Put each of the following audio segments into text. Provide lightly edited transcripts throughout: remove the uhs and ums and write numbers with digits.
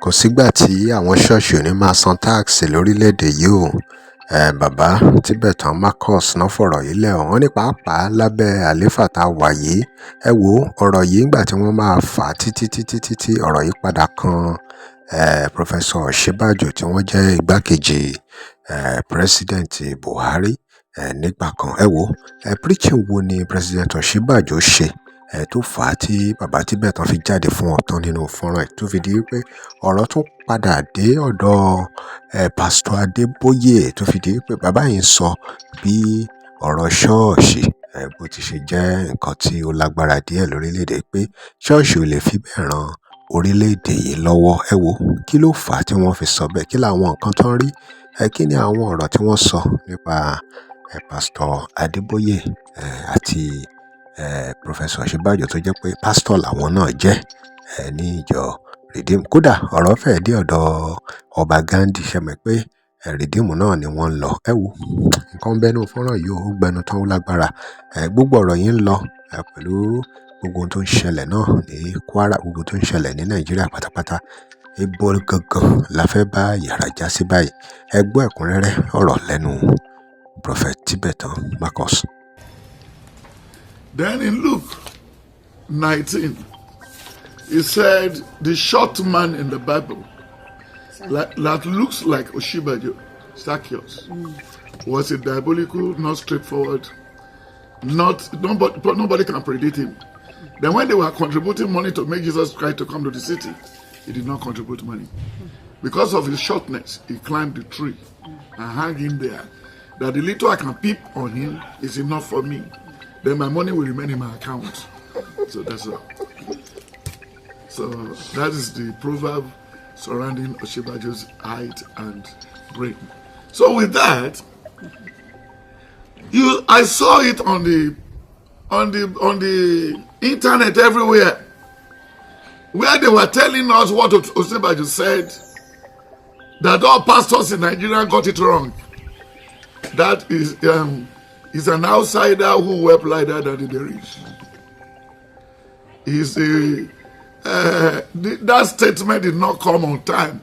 kò sígbà tí àwọn ṣọ́ọ̀ṣì ò ní máa san táàsì lórílẹ̀‐èdè yìí o. Bàbá Tibetan Marcus náà fọ̀rọ̀ yìí lẹ̀ wọ́n ní pàápàá lábẹ́ àlééfà tá a wà yìí. Ẹ wo ọ̀rọ̀ yìí ńgbà tí wọ́n máa fà á títí ọ̀rọ̀ yìí padà kan Professor Osinbajo tí wọ́n jẹ́ igbákejì President Buhari nígbà kan. Ẹ wo preaching wo ni President Osinbajo ṣe tó fà á tí bàbá Tibetan fi jáde fún ọ̀tán nínú fọ́nrán tó fi di wípé ọ̀rọ̀ tún padà dé ọ̀dọ̀ Pastor Adeboye tó fi di wípé bàbá yìí ń sọ bí ọ̀rọ̀ ṣọ́ọ̀ṣì bó ti ṣe jẹ́ nǹkan tí ó lágbára díẹ̀ lórílẹ̀‐èdè pé ṣọ́ọ̀ṣì ò lè fi bẹ́ẹ̀ ran orílẹ̀‐èdè yìí lọ́wọ́. Ẹ wo kí ló fà á tí wọ́n fi sọ bẹ́ẹ̀, kí làwọn nǹkan tó ń rí, kí ni àwọn ọ̀rọ̀ tí wọ́n sọ nípa Pastor Adeboye àti Professor Osinbajo tó jẹ́ pé pastor làwọn náà jẹ́ ní ìjọ Redeem. Kódà ọ̀rọ̀ fẹ́ẹ̀ dé ọ̀dọ̀ ọba Gandhi, ṣe mọ̀ pé Redeem náà ni wọ́n ń lọ. Ẹ wo nǹkan bẹ́nu fọ́nrán yìí ó gbẹnu tán ó lágbára. Gbogbo ọ̀rọ̀ yìí ń lọ pẹ̀lú gbogbo ohun tó ń ṣẹlẹ̀ náà ní Kwara, gbogbo tó ń ṣẹlẹ̀ ní Nàìjíríà pátápátá. Ibo gangan la fẹ́ bá yàrá já sí báyìí. Ẹ gbọ́ ẹ̀kúnrẹ́rẹ́ ọ̀rọ̀ lẹ́nu Prophet Tibetan Marcus. Then in Luke 19, he said, the short man in the Bible that looks like Osinbajo, Zacchaeus, was a diabolical, not straightforward, nobody can predict him. Then when they were contributing money to make Jesus Christ to come to the city, he did not contribute money. Because of his shortness, he climbed the tree and hung in there. That the little I can peep on him is enough for me. Then my money will remain in my account. So that's all. So that is the proverb surrounding Osinbajo's height and brain. So with that, I saw it on the internet everywhere, where they were telling us what Osinbajo said, that all pastors in Nigeria got it wrong. That is an outsider who wept like that than the rich. That statement did not come on time.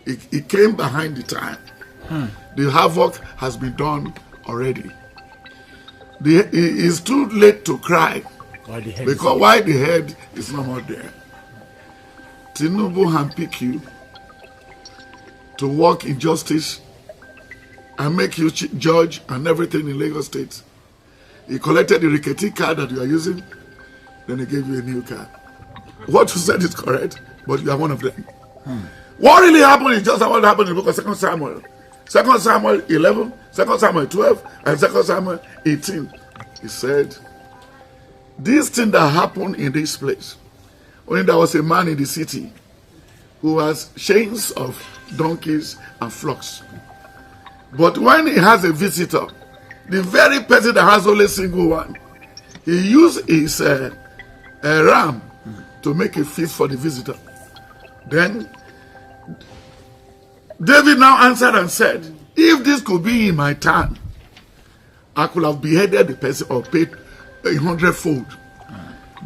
It came behind the time. The havoc has been done already. It's too late to cry because why the head is no more there. Tinubu handpicked you to work in justice and make you judge and everything in Lagos State. He collected the Riketi card that you are using, then he gave you a new card. What you said is correct, but you are one of them. What really happened is just what happened in the book of 2 Samuel. 2 Samuel 11, 2 Samuel 12, and 2 Samuel 18. He said, this thing that happened in this place, when there was a man in the city who has chains of donkeys and flocks. But when he has a visitor, the very person that has only a single one, he used his ram to make a feast for the visitor. Then David now answered and said, if this could be in my time, I could have beheaded the person or paid 100-fold.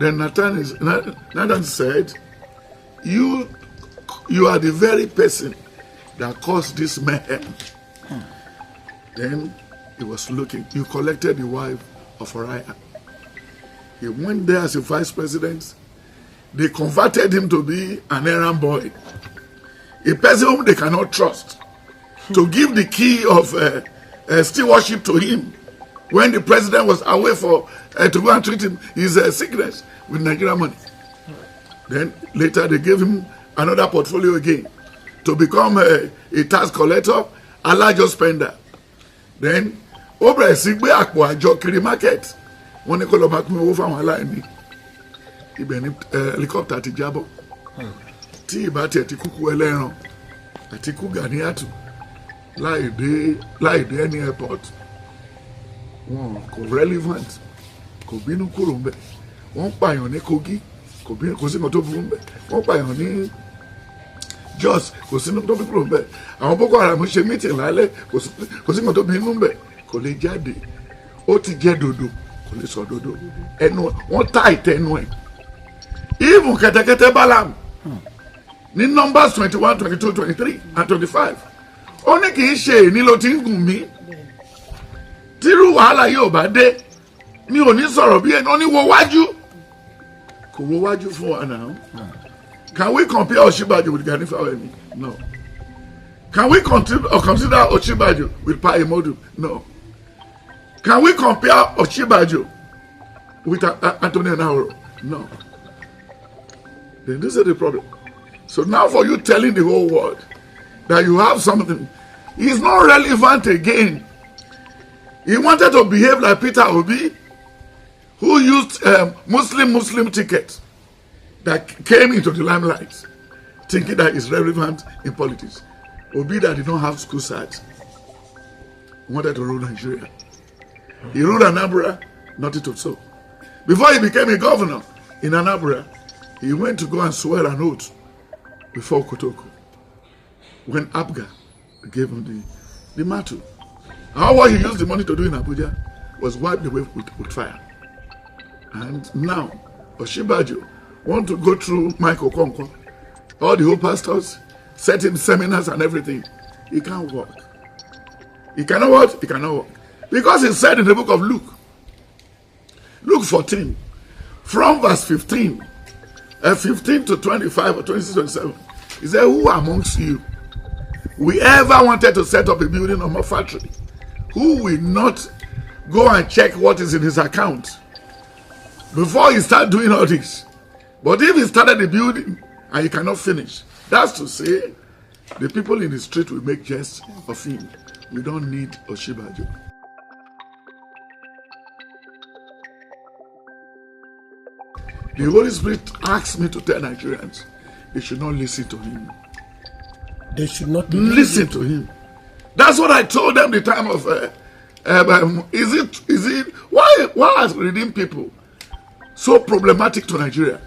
Then Nathan said, you are the very person that caused this mayhem. Then he was looking. You collected the wife of Uriah. He went there as a vice president. They converted him to be an errand boy, a person whom they cannot trust, to give the key of stewardship to him when the president was away to go and treat his sickness with Nigerian money. Then later they gave him another portfolio again to become a tax collector, a larger spender. Then Obre Sigbe Akpo Ajo Kiri Market, wọ́n ní kó lọ máa pín owó fáwọn aláìní. Ibẹ̀ ni helicopter ti jábọ́. Tí ìbá tiẹ̀ ti kúkú ẹlẹ́ran àti kú Ganiatu láì dé any airport. Wọn kò relevant, kò bínú kúrò ńbẹ̀. Wọ́n pààyàn ní Kogi, kò sí nǹkan tó burú ńbẹ̀. Wọ́n pààyàn ní Jos, kò sí nǹkan tó burú kúrò ńbẹ̀. Àwọn Boko Haram ṣe meeting lálẹ́, kò sí nǹkan tó burú ńbẹ̀. Kò lè jáde. Ó ti jẹ́ dodo, kò lè sọ dodo. Ẹnu wọ́n tá ìtẹ́nu ẹ̀. Even kẹ̀tẹ̀kẹ̀tẹ̀ Balaam In Numbers 21, 22, 23, and 25. Ó ní kì í ṣe èní ló ti ń gùn mí. Tírú wàhálà yóò bá dé. Mi ò ní sọ̀rọ̀ bí ẹni, ó ní wo wájú. Kò wo wájú fún wa now. Can we compare Osinbajo with Gani Fawemi? No. Can we consider Osinbajo with Pa Imodu? No. Can we compare Osinbajo with Anthony Nauro? No. Then this is the problem. So now for you telling the whole world that you have something, it's not relevant again. He wanted to behave like Peter Obi, who used Muslim ticket that came into the limelight, thinking that it's relevant in politics. Obi that did not have school cert wanted to rule Nigeria. He ruled Anambra, nothing to show. Before he became a governor in Anambra, he went to go and swear an oath before Kotoko when Abga gave him the mantle. And what he used the money to do in Abuja was wipe the way with fire. And now, Osinbajo want to go through Michael Okonkwo, all the whole pastors, setting seminars and everything. He can't work. He cannot what? He cannot work. Because he said in the book of Luke 14, from verse 15 to 25 or 26, 27, he said, who amongst you we ever wanted to set up a building or a factory, who will not go and check what is in his account before he start doing all this? But if he started the building and he cannot finish, that's to say the people in the street will make jest of him. We don't need Osinbajo. The Holy Spirit asked me to tell Nigerians they should not listen to him. They should not listen to him. That's what I told them the time of why is redeemed people so problematic to Nigeria?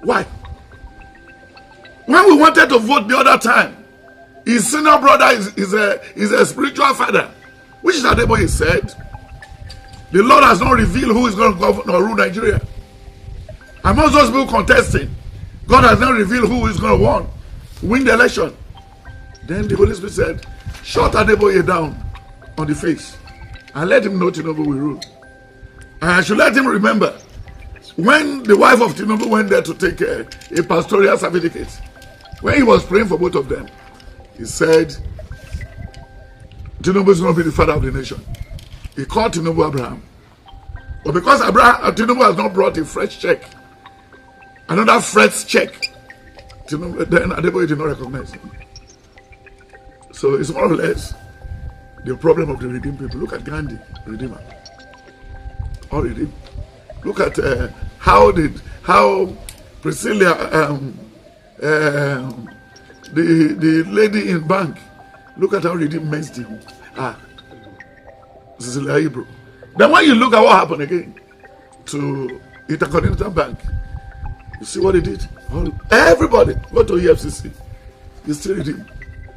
Why? When we wanted to vote the other time, his senior brother is a spiritual father, which is Adeboye said, the Lord has not revealed who is going to govern or rule Nigeria. Among those people contesting, God has not revealed who is going to win the election. Then the Holy Spirit said, shut Adeboye down on the face and let him know Tinubu will rule. And I should let him remember when the wife of Tinubu went there to take a pastoral certificate, when he was praying for both of them, he said, Tinubu is going to be the father of the nation. He called Tinubu Abraham. But because Tinubu has not brought a fresh check, another fresh check, Tinubu, then Adeboye did not recognize him. So it's more or less the problem of the redeemed people. Look at Gandhi, Redeemer. All redeemed. Look at how Priscilla, the lady in bank, look at how redeemed messed him. Cecilia Hebrew. Then when you look at what happened again to Intercontinental Bank, you see what he did. Everybody go to EFCC. You still redeemed.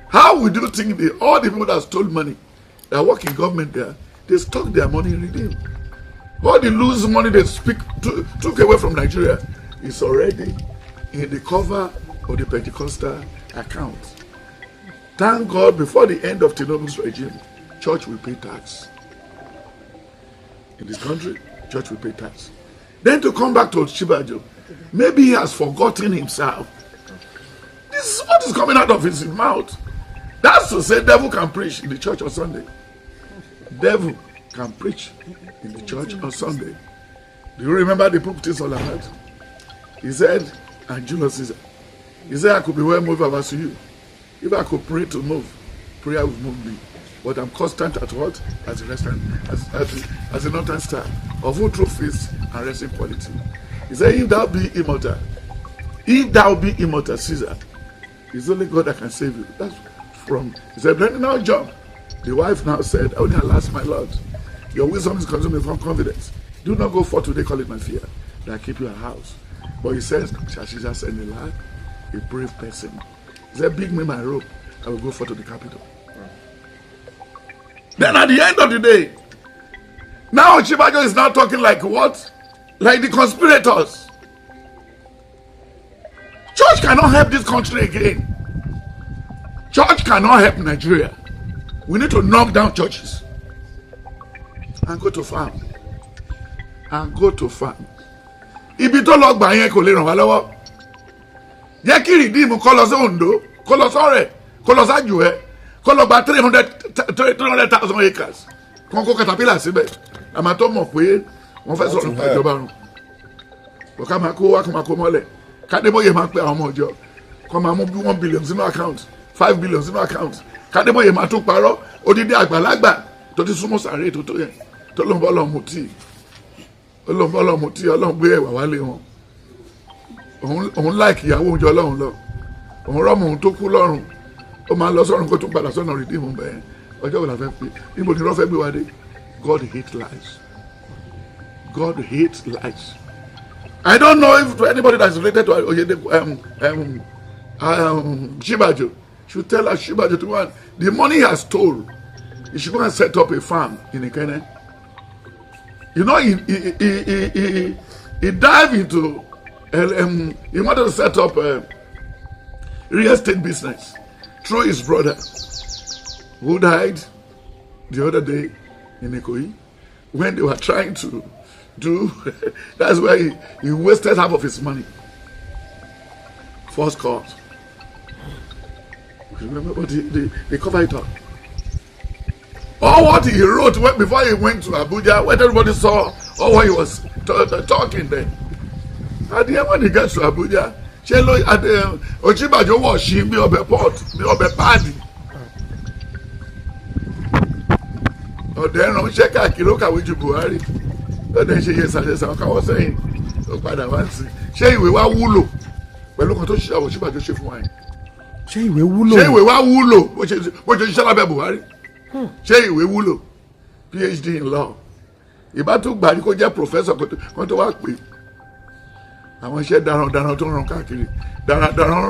How would you think all the people that stole money, that work in government there, they stuck their money in redeem? All the loose money they took away from Nigeria is already in the cover of the Pentecostal account. Thank God, before the end of Tinubu's regime, church will pay tax. In this country, church will pay tax. Then to come back to Osinbajo, maybe he has forgotten himself. This is what is coming out of his mouth. That's to say devil can preach in the church on Sunday. Devil can preach in the church on Sunday. Do you remember the book things all about? He said, and Julius Caesar, he said, I could be well moved as to you. If I could pray to move, prayer would move me. But I'm constant at what? As a restaurant, as a northern star, of who truth is and resting quality. He said, if thou be immortal, Caesar, it's only God that can save you. That's from, he said, now John, the wife now said, only alas, my Lord, your wisdom is consuming from confidence. Do not go forth today, call it my fear, that I keep you a house. But he says, shall Caesar send a lad, a brave person? He said, bring me my robe, I will go forth to the capital. Then at the end of the day, now Osinbajo is now talking like what? Like the conspirators. Church cannot help this country again. Church cannot help Nigeria. We need to knock down churches and go to farm. And go to farm. Ibi tó lọ gbà yẹn kò lè ràn wá lọ́wọ́. Jẹ́ kí Redeem kó lọ sí Ondo, kó lọ sọ́rẹ̀, kó lọ sájú ẹ̀, kó lọ gba 300,000 acres. Kó kó caterpillar síbẹ̀. Àmọ́ tó mọ̀ pé wọ́n fẹ́ sọ̀rọ̀ nípa ìjọba rùn. Ká máa kó wá kó máa kó mọ́lẹ̀. Kádébóyè máa pe àwọn ọmọ ọjọ́. Kó máa mú bí 1 billion sínú account, 5 billion sínú account. Kádébóyè máa tún parọ́ odidi àgbàlagbà tó ti súnmọ́ sàárè tó yẹn tó ló ń bọ́ lọ́mù tí ọlọ́mù tí ọlọ́run gbé ẹ̀wà wálé wọn. Òun láìkì ìyàwó oúnjẹ ọlọ́run lọ. Òun rọ́mù òun tó kú lọ́rùn. Ó máa ń lọ sọ́run kó tún padà sọ́nà Redeem bẹ́ẹ̀. Ọjọ́ wo la fẹ́ pé níbo ni rọ́fẹ́ gbé wa dé? God hates lies. God hates lies. I don't know if anybody that's related to Osinbajo should tell Osinbajo to one. The money he has stole, he should go and set up a farm in Ikene. You know, he dived into, he wanted to set up a real estate business through his brother, who died the other day in Ikoyi, when they were trying to do, that's why he wasted half of his money. First cause. Remember, but they cover it up. All what he wrote before he went to Abuja, when everybody saw all what he was talking there. At the end, when he gets to Abuja, Osinbajo was she be of a pot, be of a party. Or then on check out Kiloka with Buhari. Then she says, I was saying, ṣé ìwé wa wúlò pẹ̀lú kan tó ṣe àwọn Osinbajo ṣe fún wa yẹn. Ṣé ìwé wúlò? Ṣé ìwé wa wúlò bó ṣe ṣiṣẹ́ lábẹ́ Buhari? Ṣé ìwé wúlò? PhD in law. Ìbá tún gbà ní kó jẹ́ professor kan tó wá pè. Àwọn iṣẹ́ darandaran tó ń ràn káàkiri. Darandaran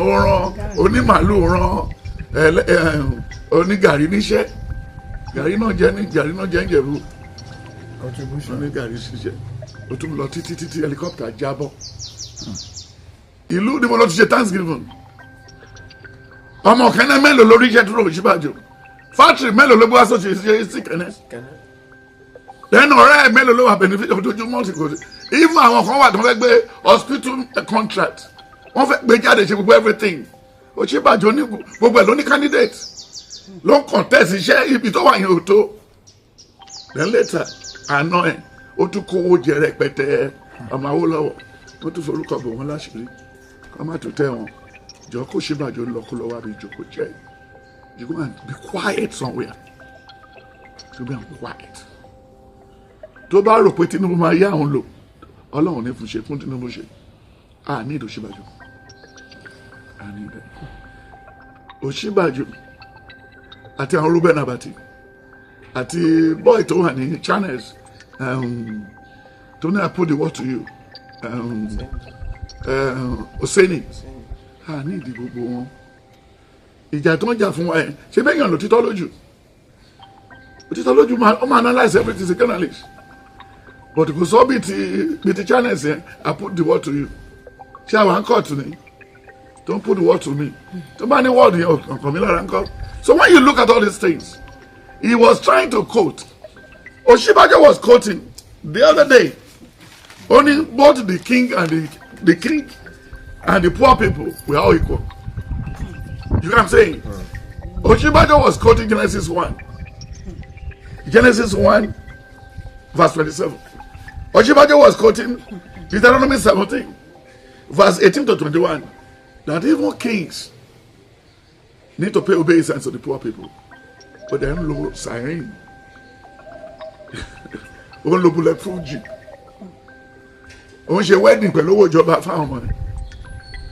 ó ràn onímàálù ràn onígàrí níṣẹ́. Gàrí náà jẹ́ ń jẹ̀bú. Contribution ní gàrí ṣiṣẹ́. Ó tún lọ títí helicopter jábọ́. Ìlú ni mo lọ ti ṣe Thanksgiving. Ọmọ kẹ́nẹ́ mélòó lórí iṣẹ́ dúró Osinbajo. Factory mélòó ló gbé aṣọ ṣe sí kẹ́nẹ́. Lẹ́nu ọ̀rẹ́ mélòó ló wà benefit of ojúmọ́ ti kò sí. Even àwọn kan wà tó fẹ́ gbé hospital contract. Wọ́n fẹ́ gbé jáde ṣe gbogbo everything. Osinbajo ní gbogbo ẹ̀ ló ní candidate. Ló ń contest iṣẹ́ ibi tó wà yẹn ò tó. Then later, àná ẹ̀ ó tún kówó jẹ rẹpẹtẹ ọmọ Awólọ́wọ̀. Ó tún forúkọ bò wọ́n láṣìírí. Kọ́ má tún tẹ̀ wọ́n. Jọ kó Osinbajo lọ kó lọ wá bí ìjókòó jẹ́. You go and be quiet somewhere. To be quiet. Tó bá rò pé Tinubu máa yá àwọn lò, Ọlọ́run ní fún ṣe fún Tinubu ṣe. I need Osinbajo. I need it. Osinbajo àti àwọn Reuben Abati àti boy tó wà ní channels tó ní I put the word to you. Oseni. I need gbogbo wọn. Ìjà tó ń jà fún wa yẹn ṣe bẹ́ẹ̀ yàn lòtítọ́ lójú. Òtítọ́ lójú ó máa analyse everything as a journalist. But kò sọ bí ti channels yẹn I put the word to you. Ṣé àwọn court ni? Don't put the word to me. Tó bá ní word yẹn ọkàn mi lára ń kọ́. So when you look at all these things, he was trying to quote. Osinbajo was quoting the other day. Only both the king and the king and the poor people were all equal. You know what I'm saying? Osinbajo was quoting Genesis 1. Genesis 1, verse 27. Osinbajo was quoting Deuteronomy 17, verse 18 to 21. That even kings need to pay obeisance to the poor people. But they don't know siren. Ó ń lo bulletproof jeep. Ó ń ṣe wedding pẹ̀lú owó ìjọba fáwọn ọmọ rẹ̀.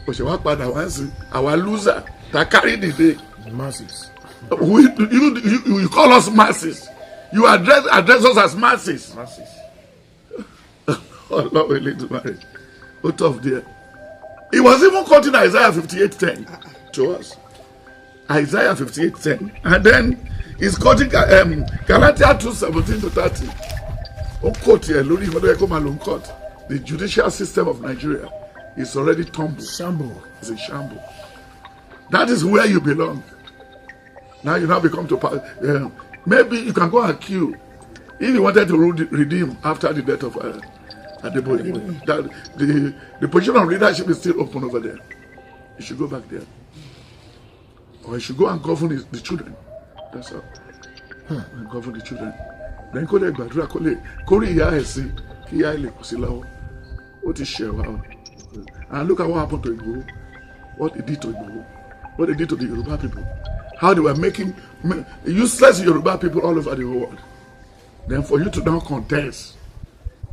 Ó ṣe wá padà wá sí our loser that carry the day. The masses. You call us masses. You address us as masses. Masses. Oh Lord, we need to marry. How tough there. He was even quoting Isaiah 58:10 to us. Isaiah 58:10. And then he's quoting Galatians 2:17 to 30. The judicial system of Nigeria. It's already tumbled. Shamble. It's a shamble. That is where you belong. Now you now become to pass. Maybe you can go and queue if you wanted to redeem after the death of Adeboye. That the position of leadership is still open over there. You should go back there, or you should go and govern the children. That's all. And govern the children. Then kó lè gbàdúrà kó rí ìyá ẹ̀ sí kí ìyá ẹ̀ lè kù sí lọ́wọ́. Ó ti ṣe wa. And look at what happened to Igboho. What they did to Igboho. What they did to the Yoruba people. How they were making useless Yoruba people all over the world. Then for you to now contest,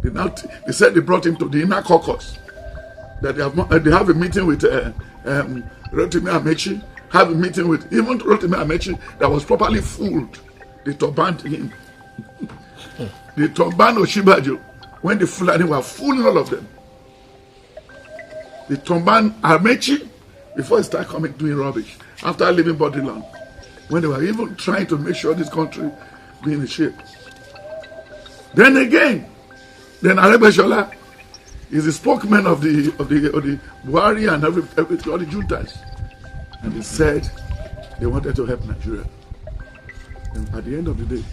they said they brought him to the inner caucus. That they have a meeting with Rotimi Amechi, have a meeting with even Rotimi Amechi that was properly fooled. They turbaned him. They turbaned Osinbajo when the Fulani were fooling all of them. They turbaned Amechi before he started coming doing rubbish after leaving Bodyland, when they were even trying to make sure this country be in shape. Then again, Adeboye is the spokesman of the Buhari and all the juntas, and they said they wanted to help Nigeria. And at the end of the day,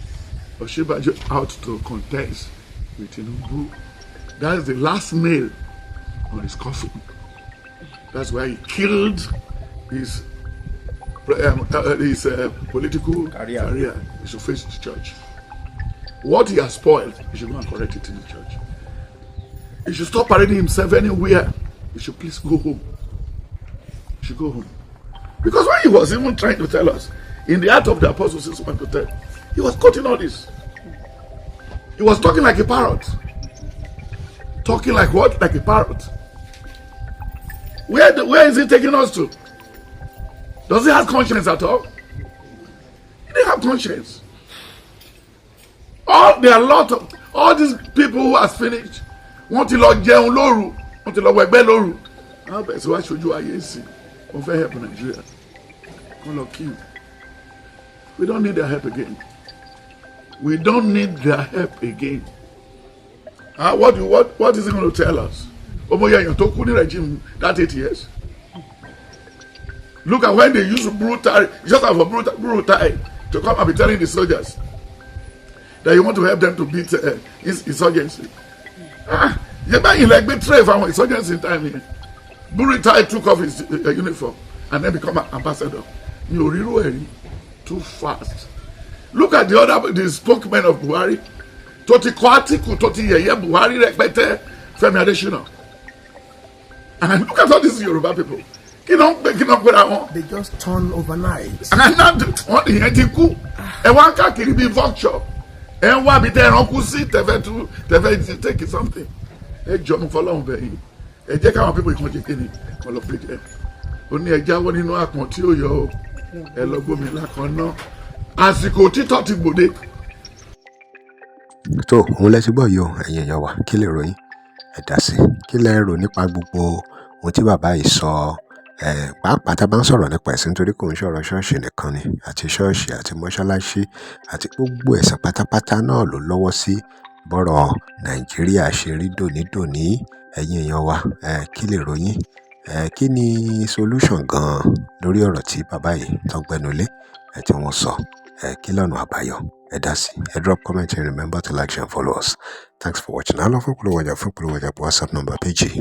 Osinbajo out to contest with Tinubu. That is the last nail on his coffin. That's why he killed his political career. He should face his church. What he has spoiled, he should go and correct it in the church. He should stop parading himself anywhere. He should please go home. He should go home. Because when he was even trying to tell us, in the Act of the Apostles 6:1-10, he was quoting all this. He was talking like a parrot. Talking like what? Like a parrot. Where is he taking us to? Does he have conscience at all? He didn't have conscience. There are a lot of all these people who has finished. Want to lọ jẹun lóru, want to lọ wẹgbẹ́ lóru. How best why should you see? Wọ́n fẹ́ help Nigeria. Wọ́n lọ kill. We don't need their help again. We don't need their help again. What is he going to tell us? Omoyayan tó kú ní regime that 8 years. Look at when they use brutal, just have a brutal to come and be telling the soldiers that you want to help them to beat insurgency. You like betray from insurgency in time here. Brutal took off his uniform and then become an ambassador. You too fast. Look at the spokesman of Buhari. Toti Kwatiku, Toti Yeye Buhari repete Femi Adesina. And look at all these Yoruba people. They just turn overnight. And now what the Etiku? And one can be vulture. And one be there on Kusi, Teve take something. A John Follow Bay. A jack our people can take any all of it. Only a Jawon in Noak Montio, a logo me like or no. As the Koti Toti Bude. tó òun lẹ́sìn gbọ́ yìí o ẹ̀yin èèyàn wa kí lè ròyìn ẹ̀dá sí kí lẹ́ rò nípa gbogbo ohun tí bàbá yìí sọ pàápàá tá a bá ń sọ̀rọ̀ nípa ẹ̀sìn nítorí kò ń sọ̀rọ̀ ṣọ́ọ̀ṣì nìkan ni àti ṣọ́ọ̀ṣì àti mọ́ṣáláṣí àti gbogbo ẹ̀sìn pátápátá náà ló lọ́wọ́ sí bọ́rọ̀ Nàìjíríà ṣe rí dònídòní ẹ̀yin èèyàn wa kí lè ròyìn kí ni solution gan-an lórí ọ̀rọ̀ tí bàbá yìí tó gbẹnulé tí wọ́n sọ kí lọ́nà àbáyọ ẹ̀dá sí drop comment and remember to like share and follow us. Thanks for watching. I love fún polówó ọjà WhatsApp number page.